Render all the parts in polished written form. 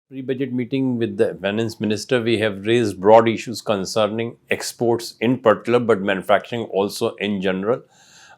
Pre-budget meeting with the finance minister, we have raised broad issues concerning exports in particular, but manufacturing also in general.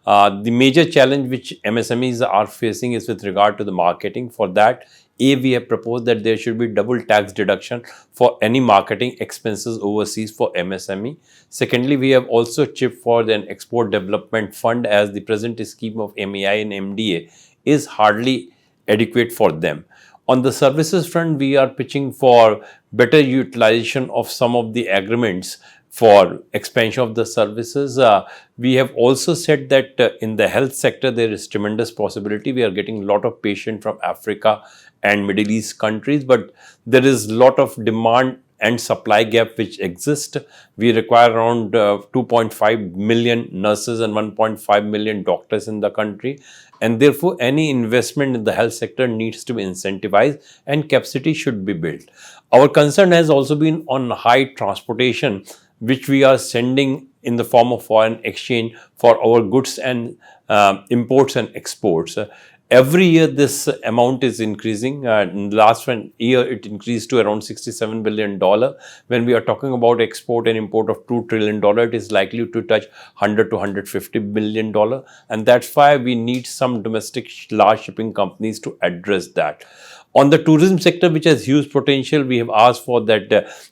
The major challenge which MSMEs are facing is with regard to the marketing. For that, we have proposed that there should be double tax deduction for any marketing expenses overseas for MSME. Secondly, we have also chipped for an export development fund, as the present scheme of MEI and MDA is hardly adequate for them. On the services front, we are pitching for better utilization of some of the agreements for expansion of the services. We have also said that in the health sector, there is tremendous possibility. We are getting a lot of patients from Africa and Middle East countries, but there is a lot of demand and supply gap which exist. We require around 2.5 million nurses and 1.5 million doctors in the country, and therefore any investment in the health sector needs to be incentivized and capacity should be built. Our concern has also been on high transportation, which we are sending in the form of foreign exchange for our goods and imports and exports. Every year this amount is increasing. In the last year it increased to around $67 billion. When we are talking about export and import of $2 trillion, it is likely to touch $100 to $150 billion. And that's why we need some domestic large shipping companies to address that. On the tourism sector, which has huge potential, we have asked for that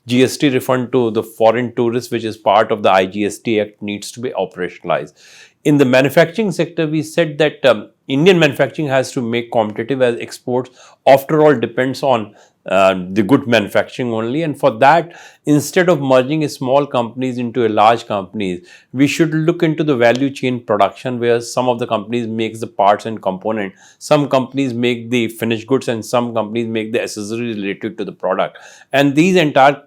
GST refund to the foreign tourists, which is part of the IGST Act, needs to be operationalized. In the manufacturing sector, we said that Indian manufacturing has to make competitive, as exports after all depends on the good manufacturing only. And for that, instead of merging small companies into a large companies, we should look into the value chain production, where some of the companies makes the parts and component, some companies make the finished goods, and some companies make the accessories related to the product. And these entire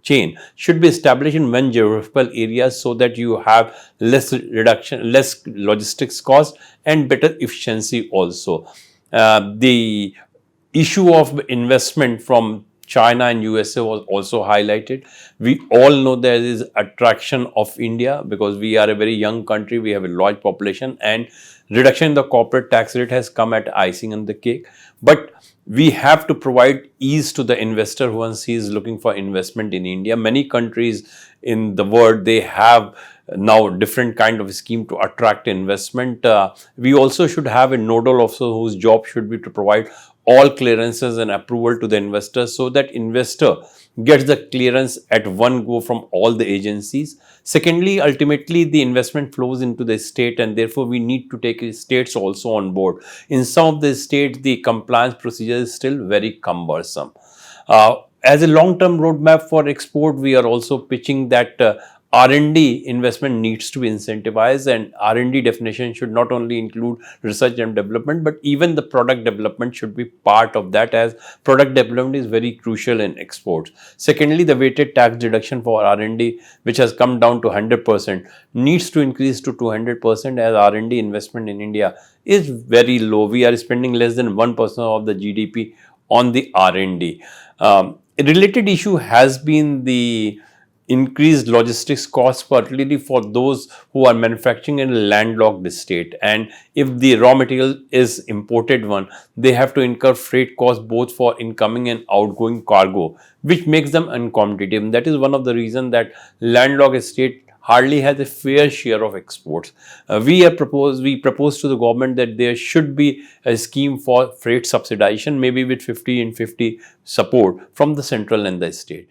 chain should be established in one geographical area, so that you have less reduction, less logistics cost, and better efficiency also. The issue of investment from China and USA was also highlighted. We all know there is attraction of India because we are a very young country, we have a large population, and reduction in the corporate tax rate has come at icing on the cake. But we have to provide ease to the investor once he is looking for investment in India. Many countries in the world, they have now different kind of scheme to attract investment. We also should have a nodal officer whose job should be to provide all clearances and approval to the investor, so that investor gets the clearance at one go from all the agencies. Secondly, ultimately the investment flows into the state, and therefore we need to take states also on board. In some of the states, the compliance procedure is still very cumbersome. As a long-term roadmap for export, we are also pitching that R&D investment needs to be incentivized, and R&D definition should not only include research and development, but even the product development should be part of that, as product development is very crucial in exports. Secondly, the weighted tax deduction for R&D, which has come down to 100%, needs to increase to 200%, as R&D investment in India is very low. We are spending less than 1% of the GDP on the R&D. A related issue has been the increased logistics costs, particularly for those who are manufacturing in a landlocked state. And if the raw material is imported one, they have to incur freight costs both for incoming and outgoing cargo, which makes them uncompetitive. And that is one of the reasons that landlocked state hardly has a fair share of exports. We propose to the government that there should be a scheme for freight subsidization, maybe with 50 and 50 support from the central and the state.